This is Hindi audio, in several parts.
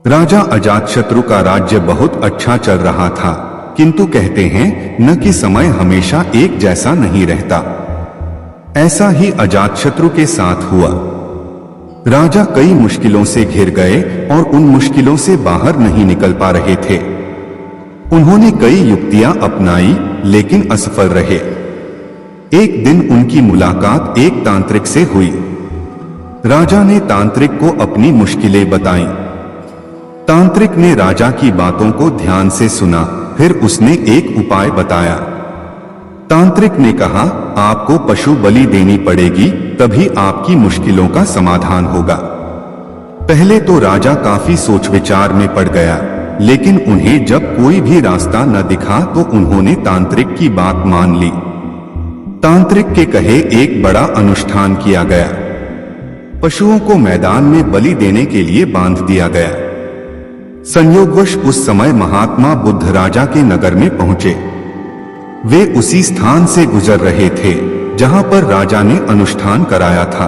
राजा अजातशत्रु का राज्य बहुत अच्छा चल रहा था, किंतु कहते हैं न कि समय हमेशा एक जैसा नहीं रहता। ऐसा ही अजातशत्रु के साथ हुआ। राजा कई मुश्किलों से घिर गए और उन मुश्किलों से बाहर नहीं निकल पा रहे थे। उन्होंने कई युक्तियां अपनाई लेकिन असफल रहे। एक दिन उनकी मुलाकात एक तांत्रिक से हुई। राजा ने तांत्रिक को अपनी मुश्किलें बताई। तांत्रिक ने राजा की बातों को ध्यान से सुना, फिर उसने एक उपाय बताया। तांत्रिक ने कहा, आपको पशु बलि देनी पड़ेगी, तभी आपकी मुश्किलों का समाधान होगा। पहले तो राजा काफी सोच विचार में पड़ गया, लेकिन उन्हें जब कोई भी रास्ता न दिखा तो उन्होंने तांत्रिक की बात मान ली। तांत्रिक के कहे एक बड़ा अनुष्ठान किया गया। पशुओं को मैदान में बलि देने के लिए बांध दिया गया। संयोगवश उस समय महात्मा बुद्ध राजा के नगर में पहुंचे। वे उसी स्थान से गुजर रहे थे जहां पर राजा ने अनुष्ठान कराया था।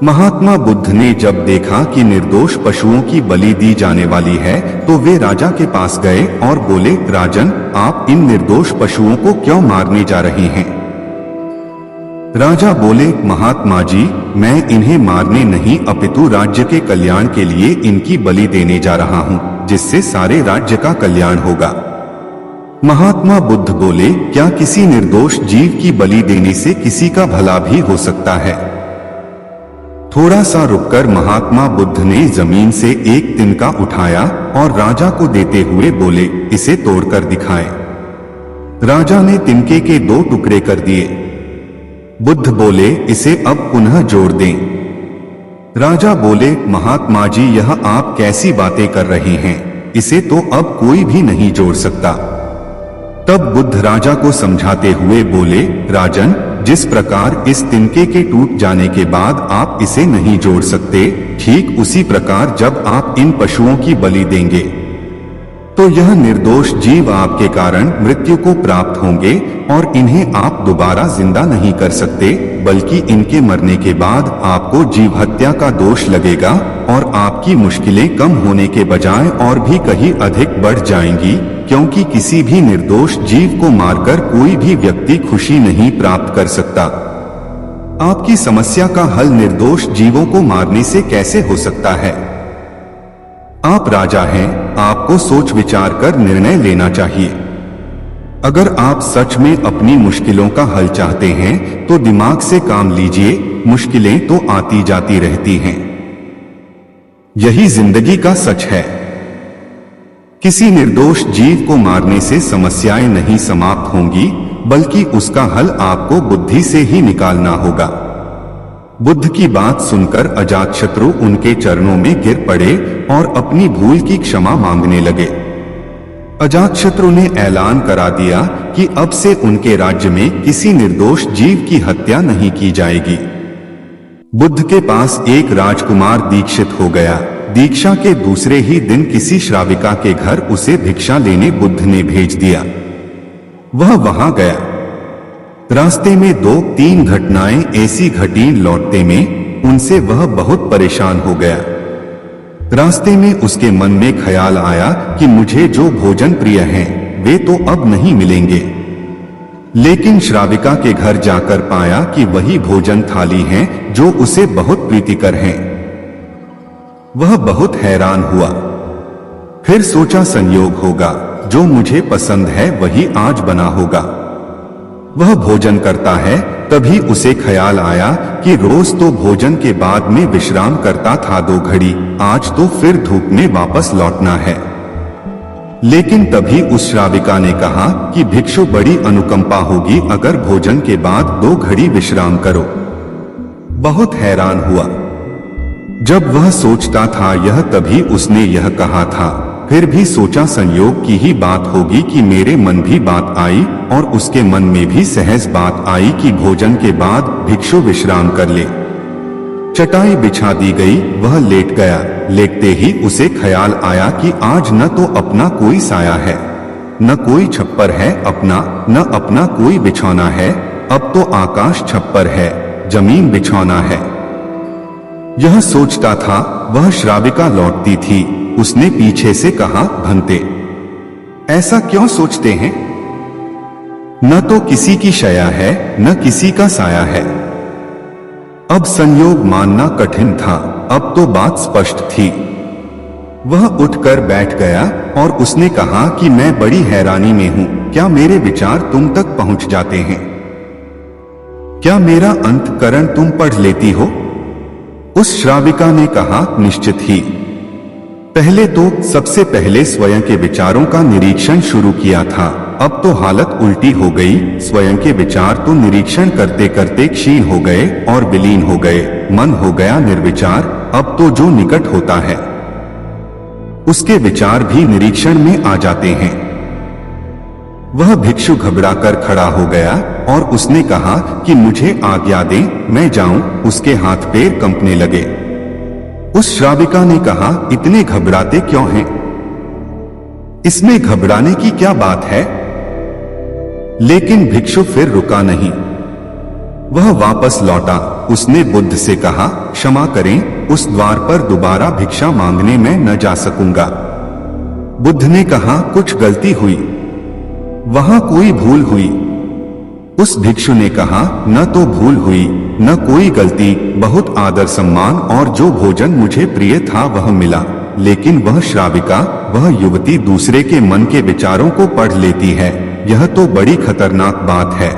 महात्मा बुद्ध ने जब देखा कि निर्दोष पशुओं की बलि दी जाने वाली है तो वे राजा के पास गए और बोले, राजन, आप इन निर्दोष पशुओं को क्यों मारने जा रहे हैं? राजा बोले, महात्मा जी, मैं इन्हें मारने नहीं अपितु राज्य के कल्याण के लिए इनकी बलि देने जा रहा हूं, जिससे सारे राज्य का कल्याण होगा। महात्मा बुद्ध बोले, क्या किसी निर्दोष जीव की बलि देने से किसी का भला भी हो सकता है? थोड़ा सा रुककर महात्मा बुद्ध ने जमीन से एक तिनका उठाया और राजा को देते हुए बोले, इसे तोड़कर दिखाएं। राजा ने तिनके के 2 टुकड़े कर दिए। बुद्ध बोले, इसे अब पुनः जोड़ दें। राजा बोले, महात्मा जी, यह आप कैसी बातें कर रहे हैं? इसे तो अब कोई भी नहीं जोड़ सकता। तब बुद्ध राजा को समझाते हुए बोले, राजन, जिस प्रकार इस तिनके के टूट जाने के बाद आप इसे नहीं जोड़ सकते, ठीक उसी प्रकार जब आप इन पशुओं की बलि देंगे तो यह निर्दोष जीव आपके कारण मृत्यु को प्राप्त होंगे और इन्हें आप दोबारा जिंदा नहीं कर सकते, बल्कि इनके मरने के बाद आपको जीव हत्या का दोष लगेगा और आपकी मुश्किलें कम होने के बजाय और भी कहीं अधिक बढ़ जाएंगी, क्योंकि किसी भी निर्दोष जीव को मारकर कोई भी व्यक्ति खुशी नहीं प्राप्त कर सकता। आपकी समस्या का हल निर्दोष जीवों को मारने से कैसे हो सकता है? आप राजा हैं, आपको सोच विचार कर निर्णय लेना चाहिए। अगर आप सच में अपनी मुश्किलों का हल चाहते हैं तो दिमाग से काम लीजिए, मुश्किलें तो आती जाती रहती हैं। यही जिंदगी का सच है। किसी निर्दोष जीव को मारने से समस्याएं नहीं समाप्त होंगी, बल्कि उसका हल आपको बुद्धि से ही निकालना होगा। बुद्ध की बात सुनकर अजातशत्रु उनके चरणों में गिर पड़े और अपनी भूल की क्षमा मांगने लगे। अजातशत्रु ने ऐलान करा दिया कि अब से उनके राज्य में किसी निर्दोष जीव की हत्या नहीं की जाएगी। बुद्ध के पास एक राजकुमार दीक्षित हो गया। दीक्षा के दूसरे ही दिन किसी श्राविका के घर उसे भिक्षा लेने बुद्ध ने भेज दिया। वह वहां गया। रास्ते में 2-3 घटनाएं ऐसी घटी, लौटते में उनसे वह बहुत परेशान हो गया। रास्ते में उसके मन में ख्याल आया कि मुझे जो भोजन प्रिय हैं, वे तो अब नहीं मिलेंगे। लेकिन श्राविका के घर जाकर पाया कि वही भोजन थाली हैं जो उसे बहुत प्रीतिकर हैं। वह बहुत हैरान हुआ। फिर सोचा, संयोग होगा, जो मुझे पसंद है वही आज बना होगा। वह भोजन करता है, तभी उसे ख्याल आया कि रोज तो भोजन के बाद में विश्राम करता था 2 घड़ी, आज तो फिर धूप में वापस लौटना है। लेकिन तभी उस श्राविका ने कहा कि भिक्षु, बड़ी अनुकंपा होगी अगर भोजन के बाद 2 घड़ी विश्राम करो। बहुत हैरान हुआ। जब वह सोचता था यह, तभी उसने यह कहा था। फिर भी सोचा, संयोग की ही बात होगी कि मेरे मन भी बात आई और उसके मन में भी सहज बात आई कि भोजन के बाद भिक्षु विश्राम कर ले। चटाई बिछा दी गई, वह लेट गया। लेटते ही उसे ख्याल आया कि आज न तो अपना कोई साया है, न कोई छप्पर है अपना, न अपना कोई बिछौना है। अब तो आकाश छप्पर है, जमीन बिछौना है। यह सोचता था, वह श्राविका लौटती थी। उसने पीछे से कहा, भंते, ऐसा क्यों सोचते हैं? न तो किसी की शया है न किसी का साया है। अब संयोग मानना कठिन था, अब तो बात स्पष्ट थी। वह उठकर बैठ गया और उसने कहा कि मैं बड़ी हैरानी में हूं, क्या मेरे विचार तुम तक पहुंच जाते हैं? क्या मेरा अंतःकरण तुम पढ़ लेती हो? उस श्राविका ने कहा, निश्चित ही। पहले तो सबसे पहले स्वयं के विचारों का निरीक्षण शुरू किया था, अब तो हालत उल्टी हो गई। स्वयं के विचार तो निरीक्षण करते करते क्षीण हो गए और विलीन हो गए, मन हो गया निर्विचार। अब तो जो निकट होता है उसके विचार भी निरीक्षण में आ जाते हैं। वह भिक्षु घबराकर खड़ा हो गया और उसने कहा कि मुझे आज्ञा दें, मैं जाऊं। उसके हाथ पैर कंपने लगे। उस श्राविका ने कहा, इतने घबराते क्यों हैं? इसमें घबराने की क्या बात है? लेकिन भिक्षु फिर रुका नहीं। वह वापस लौटा। उसने बुद्ध से कहा, क्षमा करें, उस द्वार पर दोबारा भिक्षा मांगने में न जा सकूंगा। बुद्ध ने कहा, कुछ गलती हुई, वहां कोई भूल हुई। उस भिक्षु ने कहा, न तो भूल हुई न कोई गलती, बहुत आदर सम्मान और जो भोजन मुझे प्रिय था वह मिला। लेकिन वह श्राविका, वह युवती दूसरे के मन के विचारों को पढ़ लेती है। यह तो बड़ी खतरनाक बात है,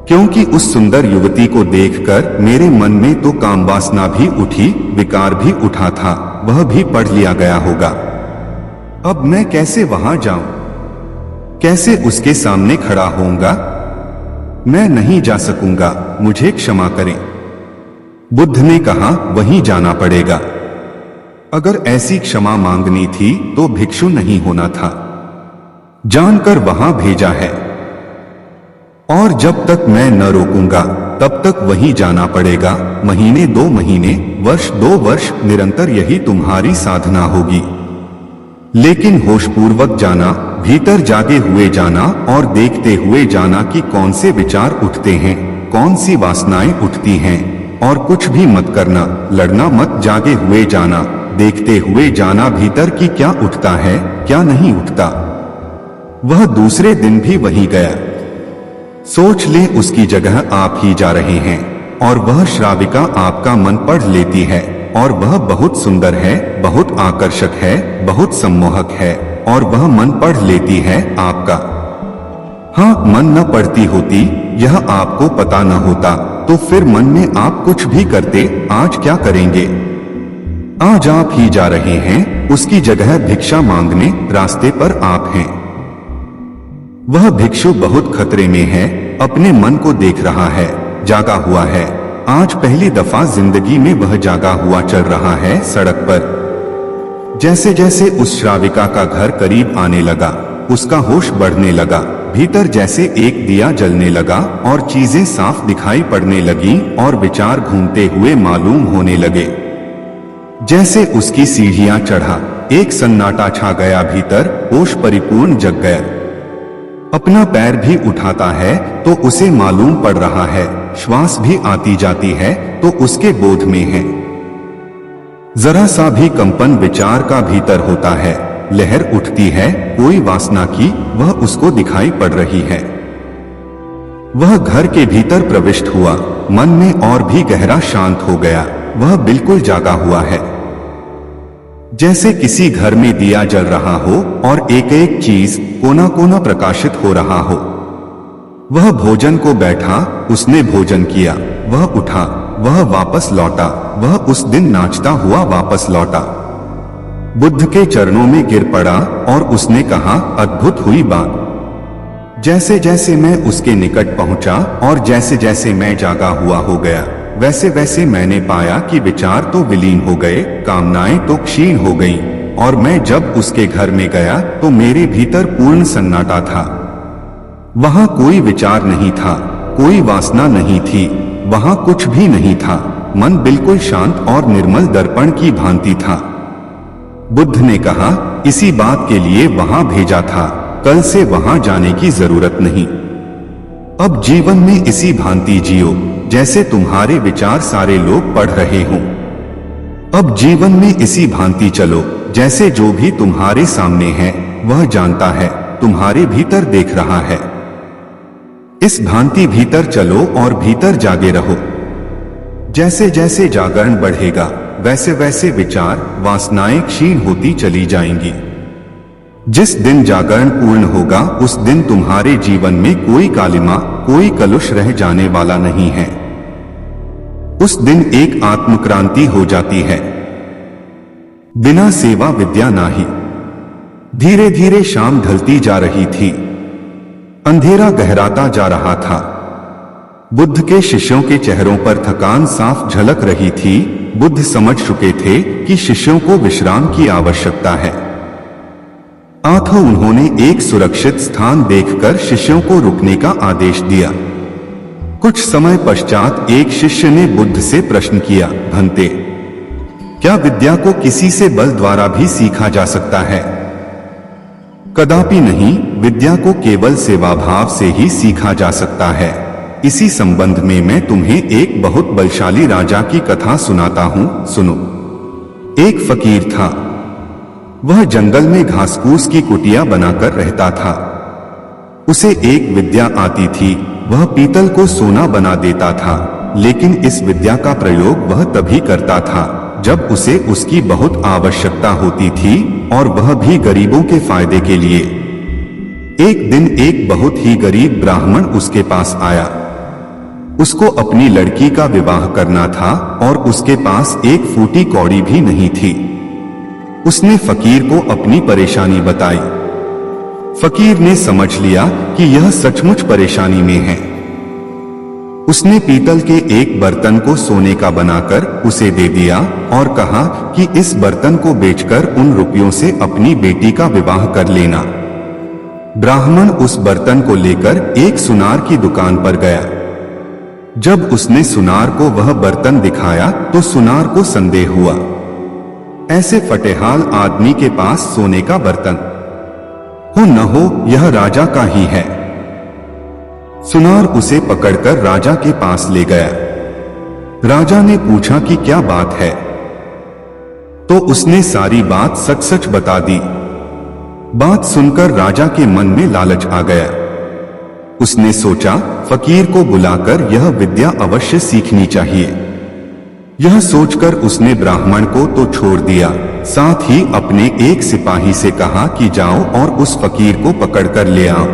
क्योंकि उस सुंदर युवती को देखकर मेरे मन में तो कामवासना भी उठी, विकार भी उठा था, वह भी पढ़ लिया गया होगा। अब मैं कैसे वहां जाऊं? कैसे उसके सामने खड़ा होऊंगा? मैं नहीं जा सकूंगा, मुझे क्षमा करें। बुद्ध ने कहा, वहीं जाना पड़ेगा। अगर ऐसी क्षमा मांगनी थी तो भिक्षु नहीं होना था, जानकर वहां भेजा है। और जब तक मैं न रोकूंगा तब तक वहीं जाना पड़ेगा। महीने 2 महीने, वर्ष 2 वर्ष, निरंतर यही तुम्हारी साधना होगी। लेकिन होशपूर्वक जाना, भीतर जागे हुए जाना और देखते हुए जाना कि कौन से विचार उठते हैं, कौन सी वासनाएं उठती हैं, और कुछ भी मत करना, लड़ना मत, जागे हुए जाना, देखते हुए जाना भीतर की क्या उठता है क्या नहीं उठता। वह दूसरे दिन भी वहीं गया। सोच ले उसकी जगह आप ही जा रहे हैं और वह श्राविका आपका मन पढ़ लेती है, और वह बहुत सुंदर है, बहुत आकर्षक है, बहुत सम्मोहक है, और वह मन पढ़ लेती है आपका। हाँ, मन न पढ़ती होती, यह आपको पता न होता, तो फिर मन में आप कुछ भी करते। आज क्या करेंगे? आज आप ही जा रहे हैं, उसकी जगह भिक्षा मांगने रास्ते पर आप हैं। वह भिक्षु बहुत खतरे में है, अपने मन को देख रहा है, जागा हुआ है। आज पहली दफा जिंदगी में वह जागा हुआ चल रहा है सड़क पर। जैसे जैसे उस श्राविका का घर करीब आने लगा, उसका होश बढ़ने लगा। भीतर जैसे एक दिया जलने लगा और चीजें साफ दिखाई पड़ने लगी और विचार घूमते हुए मालूम होने लगे। जैसे उसकी सीढ़ियां चढ़ा, एक सन्नाटा छा गया भीतर, होश परिपूर्ण जग गया। अपना पैर भी उठाता है तो उसे मालूम पड़ रहा है, श्वास भी आती जाती है तो उसके बोध में है। जरा सा भी कंपन विचार का भीतर होता है, लहर उठती है कोई वासना की, वह उसको दिखाई पड़ रही है। वह घर के भीतर प्रविष्ट हुआ, मन में और भी गहरा शांत हो गया। वह बिल्कुल जागा हुआ है, जैसे किसी घर में दिया जल रहा हो और एक एक चीज कोना कोना प्रकाशित हो रहा हो। वह भोजन को बैठा, उसने भोजन किया, वह उठा, वह वापस लौटा, वह उस दिन नाचता हुआ वापस लौटा। बुद्ध के चरणों में गिर पड़ा और उसने कहा, अद्भुत हुई बात। जैसे जैसे मैं उसके निकट पहुंचा और जैसे जैसे मैं जागा हुआ हो गया, वैसे वैसे मैंने पाया कि विचार तो विलीन हो गए, कामनाएं तो क्षीण हो गईं, और मैं जब उसके घर में गया तो मेरे भीतर पूर्ण सन्नाटा था। वहां कोई विचार नहीं था, कोई वासना नहीं थी, वहां कुछ भी नहीं था। मन बिल्कुल शांत और निर्मल दर्पण की भांति था। बुद्ध ने कहा, इसी बात के लिए वहां भेजा था, कल से वहां जाने की जरूरत नहीं। अब जीवन में इसी भांति जियो जैसे तुम्हारे विचार सारे लोग पढ़ रहे हों। अब जीवन में इसी भांति चलो जैसे जो भी तुम्हारे सामने है वह जानता है, तुम्हारे भीतर देख रहा है। इस भांति भीतर चलो और भीतर जागे रहो। जैसे जैसे जागरण बढ़ेगा वैसे वैसे विचार वासनाएं क्षीण होती चली जाएंगी। जिस दिन जागरण पूर्ण होगा उस दिन तुम्हारे जीवन में कोई कालिमा, कोई कलुष रह जाने वाला नहीं है। उस दिन एक आत्मक्रांति हो जाती है। बिना सेवा विद्या नाही। धीरे धीरे शाम ढलती जा रही थी, अंधेरा गहराता जा रहा था। बुद्ध के शिष्यों के चेहरों पर थकान साफ झलक रही थी। बुद्ध समझ चुके थे कि शिष्यों को विश्राम की आवश्यकता है। अतः उन्होंने एक सुरक्षित स्थान देखकर शिष्यों को रुकने का आदेश दिया। कुछ समय पश्चात एक शिष्य ने बुद्ध से प्रश्न किया, भंते, क्या विद्या को किसी से बल द्वारा भी सीखा जा सकता है? कदापि नहीं, विद्या को केवल सेवा भाव से ही सीखा जा सकता है। इसी संबंध में मैं तुम्हें एक बहुत बलशाली राजा की कथा सुनाता हूं, सुनो। एक फकीर था। वह जंगल में घासफूस की कुटिया बनाकर रहता था। उसे एक विद्या आती थी। वह पीतल को सोना बना देता था, लेकिन इस विद्या का प्रयोग वह तभी करता था जब उसे उसकी बहुत आवश्यकता होती थी, और वह भी गरीबों के फायदे के लिए। एक दिन एक बहुत ही गरीब ब्राह्मण उसके पास आया। उसको अपनी लड़की का विवाह करना था और उसके पास एक फूटी कौड़ी भी नहीं थी। उसने फकीर को अपनी परेशानी बताई। फकीर ने समझ लिया कि यह सचमुच परेशानी में है। उसने पीतल के एक बर्तन को सोने का बनाकर उसे दे दिया और कहा कि इस बर्तन को बेचकर उन रुपयों से अपनी बेटी का विवाह कर लेना। ब्राह्मण उस बर्तन को लेकर एक सुनार की दुकान पर गया। जब उसने सुनार को वह बर्तन दिखाया तो सुनार को संदेह हुआ। ऐसे फटेहाल आदमी के पास सोने का बर्तन हो न हो, यह राजा का ही है। सुनार उसे पकड़कर राजा के पास ले गया। राजा ने पूछा कि क्या बात है, तो उसने सारी बात सच सच बता दी। बात सुनकर राजा के मन में लालच आ गया। उसने सोचा, फकीर को बुलाकर यह विद्या अवश्य सीखनी चाहिए। यह सोचकर उसने ब्राह्मण को तो छोड़ दिया, साथ ही अपने एक सिपाही से कहा कि जाओ और उस फकीर को पकड़कर ले आओ।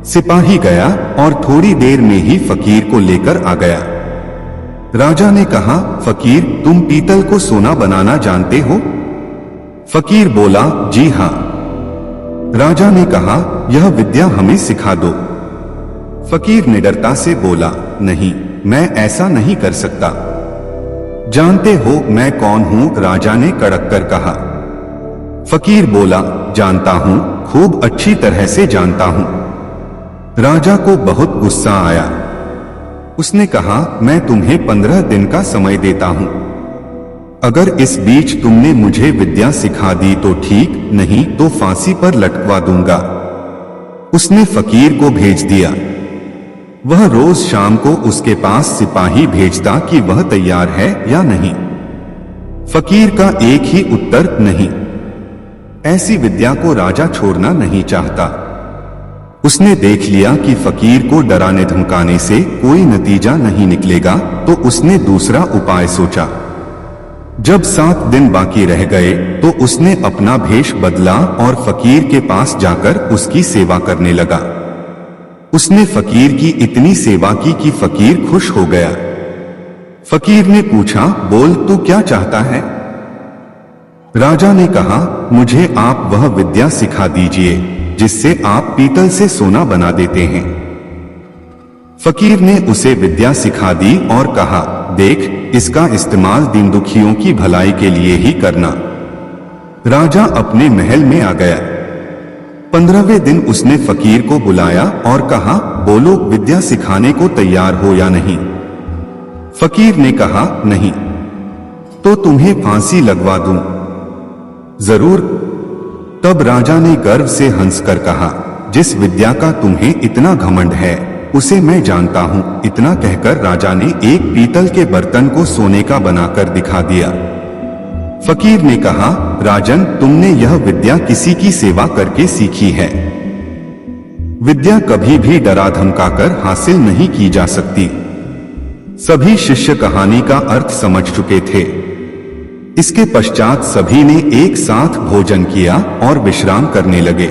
सिपाही गया और थोड़ी देर में ही फकीर को लेकर आ गया। राजा ने कहा, फकीर, तुम पीतल को सोना बनाना जानते हो? फकीर बोला, जी हां। राजा ने कहा, यह विद्या हमें सिखा दो। फकीर निडरता से बोला, नहीं, मैं ऐसा नहीं कर सकता। जानते हो मैं कौन हूं? राजा ने कड़क कर कहा। फकीर बोला, जानता हूं, खूब अच्छी तरह से जानता हूं। राजा को बहुत गुस्सा आया। उसने कहा, मैं तुम्हें 15 दिन का समय देता हूं। अगर इस बीच तुमने मुझे विद्या सिखा दी तो ठीक, नहीं तो फांसी पर लटकवा दूंगा। उसने फकीर को भेज दिया। वह रोज शाम को उसके पास सिपाही भेजता कि वह तैयार है या नहीं। फकीर का एक ही उत्तर, नहीं। ऐसी विद्या को राजा छोड़ना नहीं चाहता। उसने देख लिया कि फकीर को डराने धमकाने से कोई नतीजा नहीं निकलेगा, तो उसने दूसरा उपाय सोचा। जब 7 दिन बाकी रह गए तो उसने अपना भेष बदला और फकीर के पास जाकर उसकी सेवा करने लगा। उसने फकीर की इतनी सेवा की कि फकीर खुश हो गया। फकीर ने पूछा, बोल तू क्या चाहता है? राजा ने कहा, मुझे आप वह विद्या सिखा दीजिए जिससे आप पीतल से सोना बना देते हैं। फकीर ने उसे विद्या सिखा दी और कहा, देख, इसका इस्तेमाल दीन दुखियों की भलाई के लिए ही करना। राजा अपने महल में आ गया। 15वें दिन उसने फकीर को बुलाया और कहा, बोलो, विद्या सिखाने को तैयार हो या नहीं? फकीर ने कहा, नहीं। तो तुम्हें फांसी लगवा दूं? जरूर। तब राजा ने गर्व से हंसकर कहा, जिस विद्या का तुम्हें इतना घमंड है उसे मैं जानता हूं। इतना कहकर राजा ने एक पीतल के बर्तन को सोने का बनाकर दिखा दिया। फकीर ने कहा, राजन, तुमने यह विद्या किसी की सेवा करके सीखी है। विद्या कभी भी डरा धमकाकर हासिल नहीं की जा सकती। सभी शिष्य कहानी का अर्थ समझ चुके थे। इसके पश्चात सभी ने एक साथ भोजन किया और विश्राम करने लगे।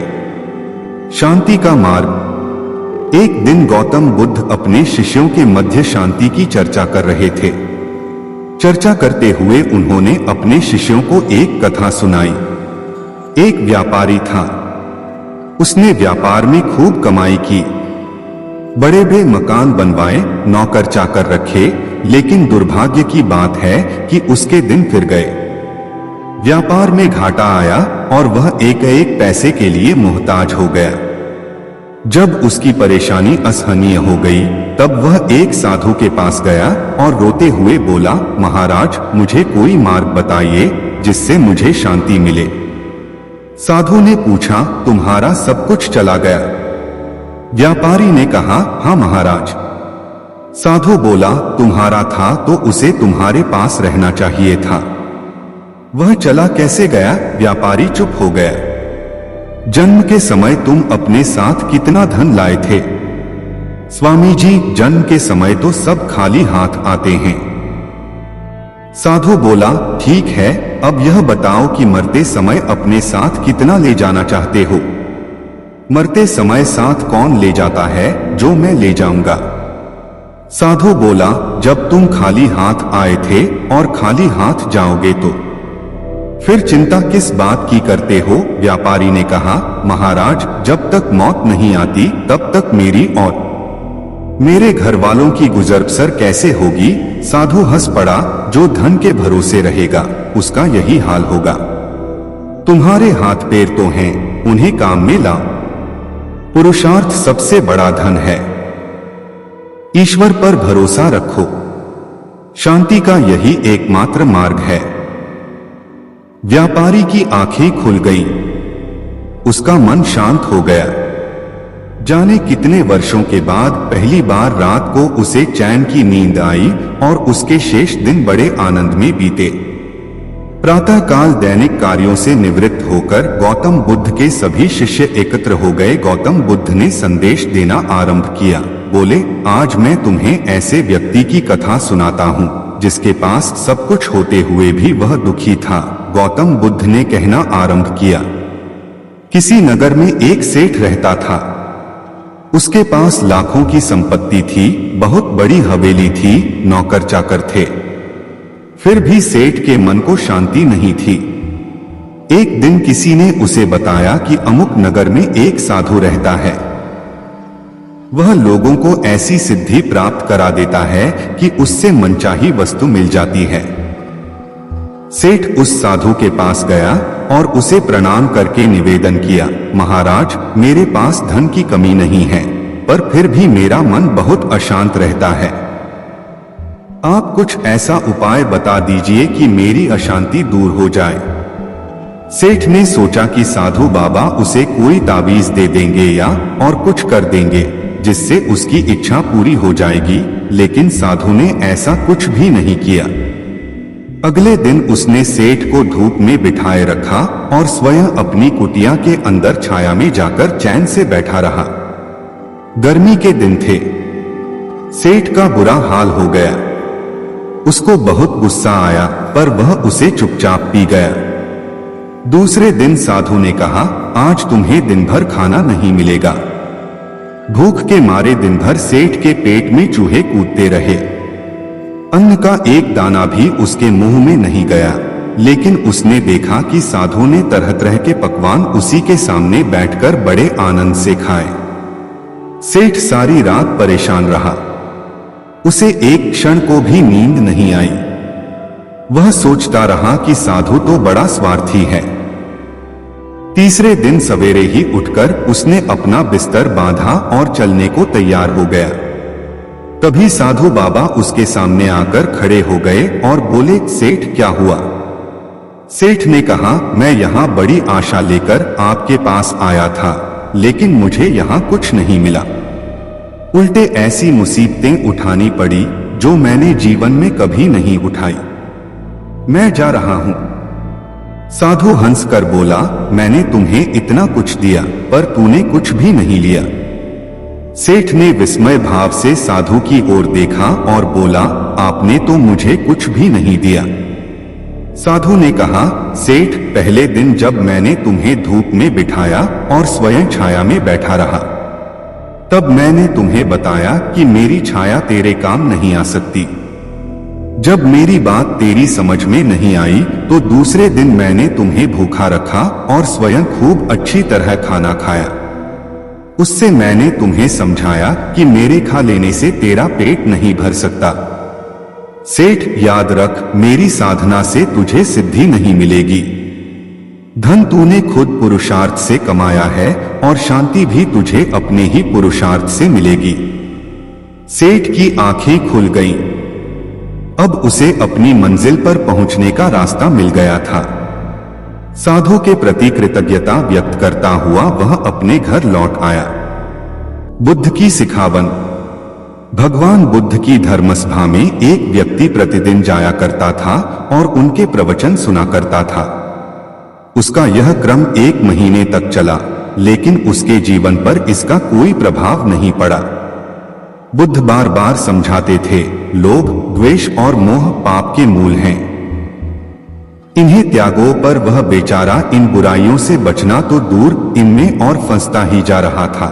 शांति का मार्ग। एक दिन गौतम बुद्ध अपने शिष्यों के मध्य शांति की चर्चा कर रहे थे। चर्चा करते हुए उन्होंने अपने शिष्यों को एक कथा सुनाई। एक व्यापारी था। उसने व्यापार में खूब कमाई की, बड़े बड़े मकान बनवाए, नौकर चाकर रखे, लेकिन दुर्भाग्य की बात है कि उसके दिन फिर गए। व्यापार में घाटा आया और वह एक एक पैसे के लिए मोहताज हो गया। जब उसकी परेशानी असहनीय हो गई, तब वह एक साधु के पास गया और रोते हुए बोला, महाराज, मुझे कोई मार्ग बताइए जिससे मुझे शांति मिले। साधु ने पूछा, तुम्हारा सब कुछ चला गया? व्यापारी ने कहा, हाँ महाराज। साधु बोला, तुम्हारा था तो उसे तुम्हारे पास रहना चाहिए था। वह चला कैसे गया? व्यापारी चुप हो गया। जन्म के समय तुम अपने साथ कितना धन लाए थे? स्वामी जी, जन्म के समय तो सब खाली हाथ आते हैं। साधु बोला, ठीक है, अब यह बताओ कि मरते समय अपने साथ कितना ले जाना चाहते हो? मरते समय साथ कौन ले जाता है? जो मैं ले जाऊंगा। साधु बोला, जब तुम खाली हाथ आए थे और खाली हाथ जाओगे तो फिर चिंता किस बात की करते हो? व्यापारी ने कहा, महाराज, जब तक मौत नहीं आती तब तक मेरी और मेरे घर वालों की गुजर बसर कैसे होगी? साधु हंस पड़ा, जो धन के भरोसे रहेगा उसका यही हाल होगा। तुम्हारे हाथ पैर तो हैं, उन्हें काम में लाओ। पुरुषार्थ सबसे बड़ा धन है। ईश्वर पर भरोसा रखो। शांति का यही एकमात्र मार्ग है। व्यापारी की आंखें खुल गईं। उसका मन शांत हो गया। जाने कितने वर्षों के बाद पहली बार रात को उसे चैन की नींद आई और उसके शेष दिन बड़े आनंद में बीते। प्रातःकाल दैनिक कार्यों से निवृत्त होकर गौतम बुद्ध के सभी शिष्य एकत्र हो गए। गौतम बुद्ध ने संदेश देना आरंभ किया। बोले, आज मैं तुम्हें ऐसे व्यक्ति की कथा सुनाता हूँ जिसके पास सब कुछ होते हुए भी वह दुखी था। गौतम बुद्ध ने कहना आरंभ किया। किसी नगर में एक सेठ रहता था। उसके पास लाखों की संपत्ति थी, बहुत बड़ी हवेली थी, नौकर चाकर थे। फिर भी सेठ के मन को शांति नहीं थी। एक दिन किसी ने उसे बताया कि अमुक नगर में एक साधु रहता है। वह लोगों को ऐसी सिद्धि प्राप्त करा देता है कि उससे मनचाही वस्तु मिल जाती है। सेठ उस साधु के पास गया और उसे प्रणाम करके निवेदन किया, महाराज, मेरे पास धन की कमी नहीं है, पर फिर भी मेरा मन बहुत अशांत रहता है। आप कुछ ऐसा उपाय बता दीजिए कि मेरी अशांति दूर हो जाए। सेठ ने सोचा कि साधु बाबा उसे कोई ताबीज दे देंगे या और कुछ कर देंगे जिससे उसकी इच्छा पूरी हो जाएगी, लेकिन साधु ने ऐसा कुछ भी नहीं किया। अगले दिन उसने सेठ को धूप में बिठाए रखा और स्वयं अपनी कुटिया के अंदर छाया में जाकर चैन से बैठा रहा। गर्मी के दिन थे। सेठ का बुरा हाल हो गया। उसको बहुत गुस्सा आया, पर वह उसे चुपचाप पी गया। दूसरे दिन साधु ने कहा, आज तुम्हें दिन भर खाना नहीं मिलेगा। भूख के मारे दिन भर सेठ के पेट में चूहे कूदते रहे। अन्न का एक दाना भी उसके मुंह में नहीं गया, लेकिन उसने देखा कि साधु ने तरह तरह के पकवान उसी के सामने बैठकर बड़े आनंद से खाए। सेठ सारी रात परेशान रहा। उसे एक क्षण को भी नींद नहीं आई। वह सोचता रहा कि साधु तो बड़ा स्वार्थी है। तीसरे दिन सवेरे ही उठकर उसने अपना बिस्तर बांधा और चलने को तैयार हो गया। तभी साधु बाबा उसके सामने आकर खड़े हो गए और बोले, सेठ, क्या हुआ? सेठ ने कहा, मैं यहाँ बड़ी आशा लेकर आपके पास आया था, लेकिन मुझे यहाँ कुछ नहीं मिला। उल्टे ऐसी मुसीबतें उठानी पड़ी जो मैंने जीवन में कभी नहीं उठाई। मैं जा रहा हूँ। साधु हंस कर बोला, मैंने तुम्हें इतना कुछ दिया पर तूने कुछ भी नहीं लिया। सेठ ने विस्मय भाव से साधु की ओर देखा और बोला, आपने तो मुझे कुछ भी नहीं दिया। साधु ने कहा, सेठ, पहले दिन जब मैंने तुम्हें धूप में बिठाया और स्वयं छाया में बैठा रहा, तब मैंने तुम्हें बताया कि मेरी छाया तेरे काम नहीं आ सकती। जब मेरी बात तेरी समझ में नहीं आई तो दूसरे दिन मैंने तुम्हें भूखा रखा और स्वयं खूब अच्छी तरह खाना खाया। उससे मैंने तुम्हें समझाया कि मेरे खा लेने से तेरा पेट नहीं भर सकता। सेठ, याद रख, मेरी साधना से तुझे सिद्धि नहीं मिलेगी। धन तूने खुद पुरुषार्थ से कमाया है और शांति भी तुझे अपने ही पुरुषार्थ से मिलेगी। सेठ की आंखें खुल गईं। अब उसे अपनी मंजिल पर पहुंचने का रास्ता मिल गया था। साधु के प्रति कृतज्ञता व्यक्त करता हुआ वह अपने घर लौट आया। बुद्ध की सिखावन। भगवान बुद्ध की धर्मसभा में एक व्यक्ति प्रतिदिन जाया करता था और उनके प्रवचन सुना करता था। उसका यह क्रम 1 महीने तक चला, लेकिन उसके जीवन पर इसका कोई प्रभाव नहीं पड़ा। बुद्ध बार बार समझाते थे, लोभ, द्वेष और मोह पाप के मूल हैं। इन्हें त्यागो, पर वह बेचारा इन बुराइयों से बचना तो दूर, इनमें और फंसता ही जा रहा था।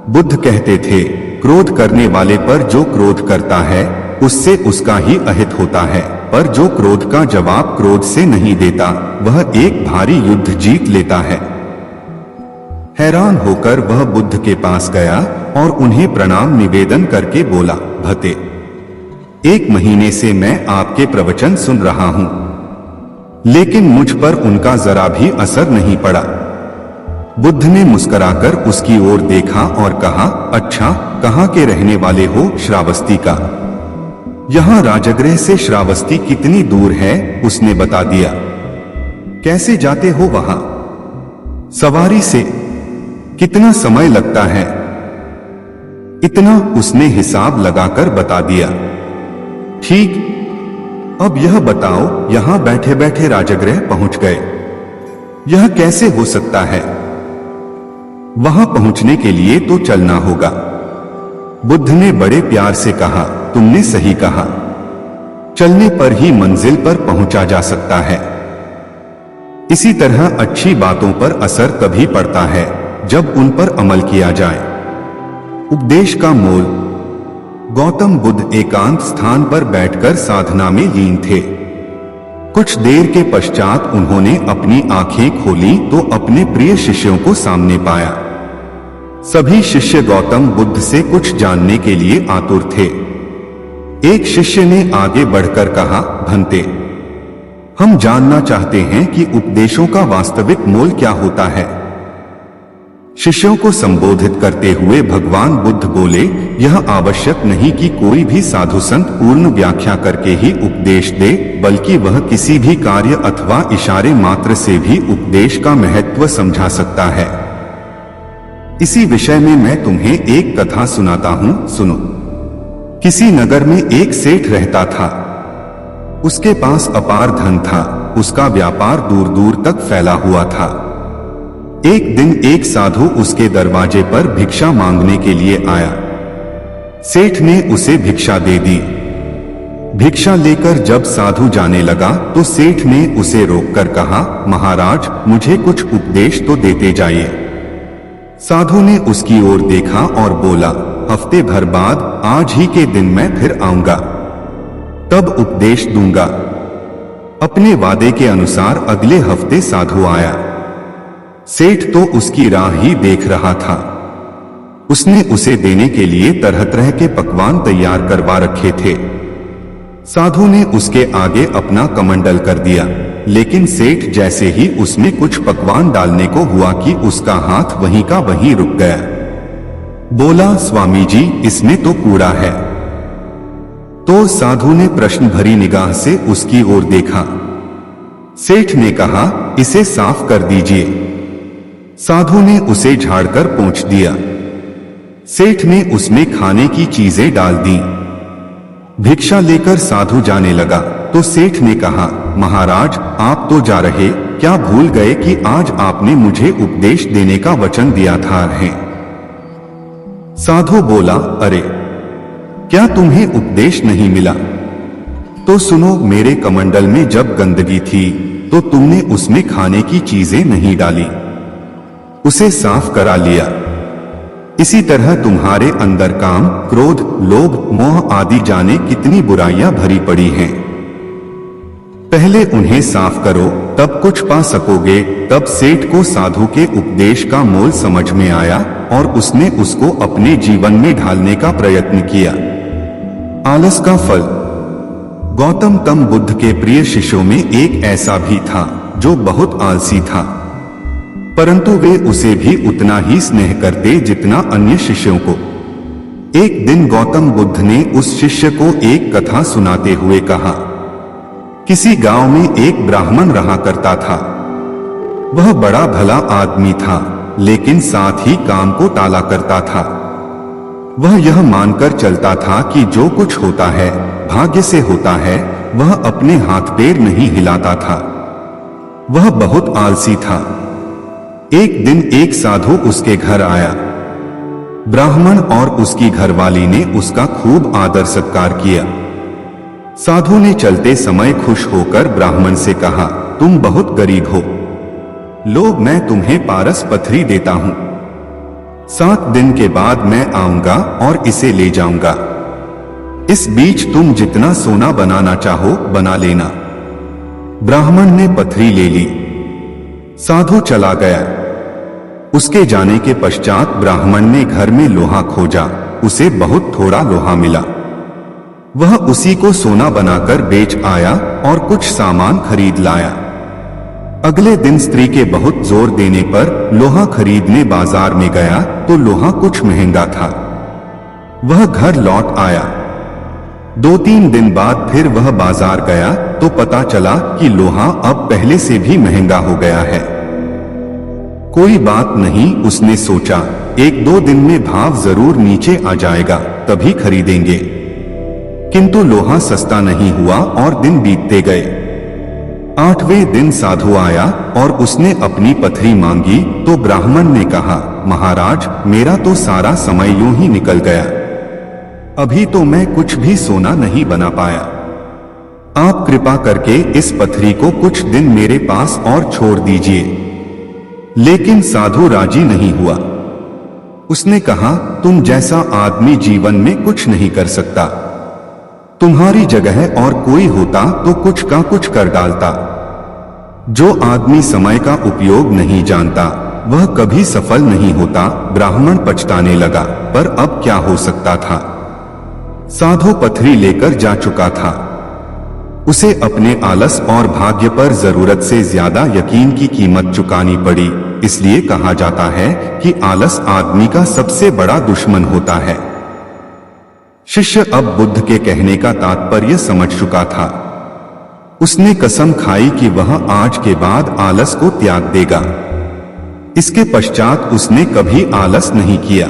बुद्ध कहते थे, क्रोध करने वाले पर जो क्रोध करता है उससे उसका ही अहित होता है, पर जो क्रोध का जवाब क्रोध से नहीं देता वह एक भारी युद्ध जीत लेता है। हैरान होकर वह बुद्ध के पास गया और उन्हें प्रणाम निवेदन करके बोला, भते, 1 महीने से मैं आपके प्रवचन सुन रहा हूं, लेकिन मुझ पर उनका जरा भी असर नहीं पड़ा। बुद्ध ने मुस्कुराकर उसकी ओर देखा और कहा, अच्छा, कहाँ के रहने वाले हो? श्रावस्ती का। यहाँ राजगृह से श्रावस्ती कितनी दूर है? उसने बता दिया। कैसे जाते हो वहां? सवारी से। कितना समय लगता है? इतना, उसने हिसाब लगाकर बता दिया। ठीक, अब यह बताओ, यहां बैठे बैठे राजगृह पहुंच गए, यह कैसे हो सकता है? वहां पहुंचने के लिए तो चलना होगा। बुद्ध ने बड़े प्यार से कहा, तुमने सही कहा, चलने पर ही मंजिल पर पहुंचा जा सकता है। इसी तरह अच्छी बातों पर असर तभी पड़ता है जब उन पर अमल किया जाए। उपदेश का मोल। गौतम बुद्ध एकांत स्थान पर बैठकर साधना में लीन थे। कुछ देर के पश्चात उन्होंने अपनी आंखें खोली तो अपने प्रिय शिष्यों को सामने पाया। सभी शिष्य गौतम बुद्ध से कुछ जानने के लिए आतुर थे। एक शिष्य ने आगे बढ़कर कहा, भंते, हम जानना चाहते हैं कि उपदेशों का वास्तविक मोल क्या होता है। शिष्यों को संबोधित करते हुए भगवान बुद्ध बोले, यह आवश्यक नहीं कि कोई भी साधु संत पूर्ण व्याख्या करके ही उपदेश दे, बल्कि वह किसी भी कार्य अथवा इशारे मात्र से भी उपदेश का महत्व समझा सकता है। इसी विषय में मैं तुम्हें एक कथा सुनाता हूं, सुनो। किसी नगर में एक सेठ रहता था। उसके पास अपार धन था। उसका व्यापार दूर दूर तक फैला हुआ था। एक दिन एक साधु उसके दरवाजे पर भिक्षा मांगने के लिए आया। सेठ ने उसे भिक्षा दे दी। भिक्षा लेकर जब साधु जाने लगा तो सेठ ने उसे रोककर कहा, महाराज, मुझे कुछ उपदेश तो देते जाइए। साधु ने उसकी ओर देखा और बोला, हफ्ते भर बाद आज ही के दिन मैं फिर आऊंगा, तब उपदेश दूंगा। अपने वादे के अनुसार अगले हफ्ते साधु आया। सेठ तो उसकी राह ही देख रहा था। उसने उसे देने के लिए तरह तरह के पकवान तैयार करवा रखे थे। साधु ने उसके आगे अपना कमंडल कर दिया, लेकिन सेठ जैसे ही उसमें कुछ पकवान डालने को हुआ कि उसका हाथ वहीं का वहीं रुक गया। बोला, स्वामी जी, इसमें तो कूड़ा है। तो साधु ने प्रश्न भरी निगाह से उसकी ओर देखा। सेठ ने कहा, इसे साफ कर दीजिए। साधु ने उसे झाड़कर पोंछ दिया। सेठ ने उसमें खाने की चीजें डाल दी। भिक्षा लेकर साधु जाने लगा। तो सेठ ने कहा, महाराज आप तो जा रहे, क्या भूल गए कि आज आपने मुझे उपदेश देने का वचन दिया था? है साधु बोला, अरे क्या तुम्हें उपदेश नहीं मिला? तो सुनो, मेरे कमंडल में जब गंदगी थी तो तुमने उसमें खाने की चीजें नहीं डाली, उसे साफ करा लिया। इसी तरह तुम्हारे अंदर काम, क्रोध, लोभ, मोह आदि जाने कितनी बुराइयां भरी पड़ी हैं। पहले उन्हें साफ करो, तब कुछ पा सकोगे। तब सेठ को साधु के उपदेश का मोल समझ में आया और उसने उसको अपने जीवन में ढालने का प्रयत्न किया। आलस का फल। गौतम तम बुद्ध के प्रिय शिष्यों में एक ऐसा भी था जो बहुत आलसी था, परंतु वे उसे भी उतना ही स्नेह करते जितना अन्य शिष्यों को। एक दिन गौतम बुद्ध ने उस शिष्य को एक कथा सुनाते हुए कहा, किसी गांव में एक ब्राह्मण रहा करता था। वह बड़ा भला आदमी था, लेकिन साथ ही काम को टाला करता था। वह यह मानकर चलता था कि जो कुछ होता है भाग्य से होता है, वह अपने हाथ पैर नहीं हिलाता था। वह बहुत आलसी था। एक दिन एक साधु उसके घर आया। ब्राह्मण और उसकी घरवाली ने उसका खूब आदर सत्कार किया। साधु ने चलते समय खुश होकर ब्राह्मण से कहा, तुम बहुत गरीब हो, लो मैं तुम्हें पारस पथरी देता हूं। 7 दिन के बाद मैं आऊंगा और इसे ले जाऊंगा। इस बीच तुम जितना सोना बनाना चाहो बना लेना। ब्राह्मण ने पथरी ले ली। साधु चला गया। उसके जाने के पश्चात ब्राह्मण ने घर में लोहा खोजा। उसे बहुत थोड़ा लोहा मिला। वह उसी को सोना बनाकर बेच आया और कुछ सामान खरीद लाया। अगले दिन स्त्री के बहुत जोर देने पर लोहा खरीदने बाजार में गया तो लोहा कुछ महंगा था। वह घर लौट आया। 2-3 दिन बाद फिर वह बाजार गया तो पता चला कि लोहा अब पहले से भी महंगा हो गया है। कोई बात नहीं, उसने सोचा 1-2 दिन में भाव जरूर नीचे आ जाएगा, तभी खरीदेंगे। किंतु लोहा सस्ता नहीं हुआ और दिन बीतते गए। 8वें दिन साधु आया और उसने अपनी पथरी मांगी तो ब्राह्मण ने कहा, महाराज मेरा तो सारा समय यूं ही निकल गया, अभी तो मैं कुछ भी सोना नहीं बना पाया। आप कृपा करके इस पथरी को कुछ दिन मेरे पास और छोड़ दीजिए। लेकिन साधु राजी नहीं हुआ। उसने कहा, तुम जैसा आदमी जीवन में कुछ नहीं कर सकता। तुम्हारी जगह और कोई होता तो कुछ का कुछ कर डालता। जो आदमी समय का उपयोग नहीं जानता वह कभी सफल नहीं होता। ब्राह्मण पछताने लगा, पर अब क्या हो सकता था। साधु पथरी लेकर जा चुका था। उसे अपने आलस और भाग्य पर जरूरत से ज्यादा यकीन की कीमत चुकानी पड़ी। इसलिए कहा जाता है कि आलस आदमी का सबसे बड़ा दुश्मन होता है। शिष्य अब बुद्ध के कहने का तात्पर्य समझ चुका था। उसने कसम खाई कि वह आज के बाद आलस को त्याग देगा। इसके पश्चात उसने कभी आलस नहीं किया।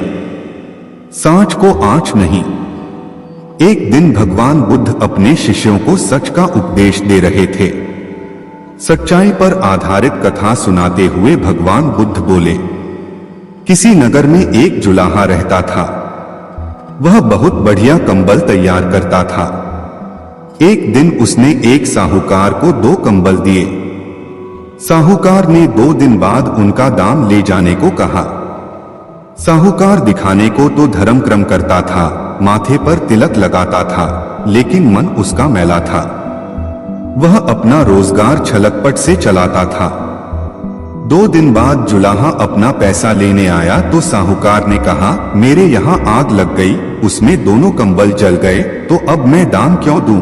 सांच को आंच नहीं। एक दिन भगवान बुद्ध अपने शिष्यों को सच का उपदेश दे रहे थे। सच्चाई पर आधारित कथा सुनाते हुए भगवान बुद्ध बोले, किसी नगर में एक जुलाहा रहता था। वह बहुत बढ़िया कंबल तैयार करता था। एक दिन उसने एक साहूकार को 2 कंबल दिए। साहूकार ने 2 दिन बाद उनका दाम ले जाने को कहा। साहूकार दिखाने को तो धर्म क्रम करता था, माथे पर तिलक लगाता था, लेकिन मन उसका मैला था। वह अपना रोजगार छलकपट से चलाता था। 2 दिन बाद जुलाहा अपना पैसा लेने आया तो साहूकार ने कहा, मेरे यहाँ आग लग गई, उसमें दोनों कंबल जल गए, तो अब मैं दाम क्यों दूं?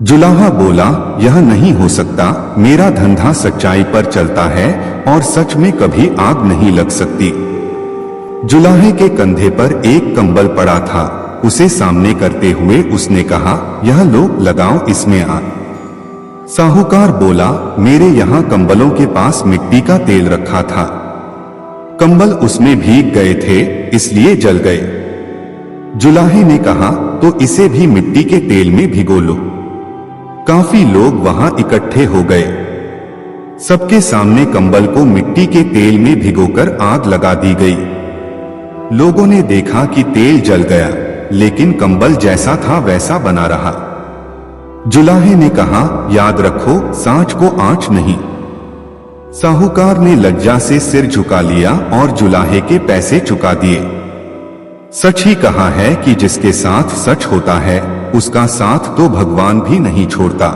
जुलाहा बोला, यह नहीं हो सकता, मेरा धंधा सच्चाई पर चलता है और सच में कभी आग नहीं लग सकती। जुलाहे के कंधे पर एक कंबल पड़ा था। उसे सामने करते हुए उसने कहा, यह लो, लगाओ इसमें आग। साहूकार बोला, मेरे यहाँ कंबलों के पास मिट्टी का तेल रखा था, कंबल उसमें भीग गए थे इसलिए जल गए। जुलाहे ने कहा, तो इसे भी मिट्टी के तेल में भिगो लो। काफी लोग वहां इकट्ठे हो गए। सबके सामने कंबल को मिट्टी के तेल में भिगोकर आग लगा दी गई। लोगों ने देखा कि तेल जल गया, लेकिन कंबल जैसा था वैसा बना रहा। जुलाहे ने कहा, याद रखो, सांच को आंच नहीं। साहूकार ने लज्जा से सिर झुका लिया और जुलाहे के पैसे चुका दिए। सच ही कहा है कि जिसके साथ सच होता है उसका साथ तो भगवान भी नहीं छोड़ता।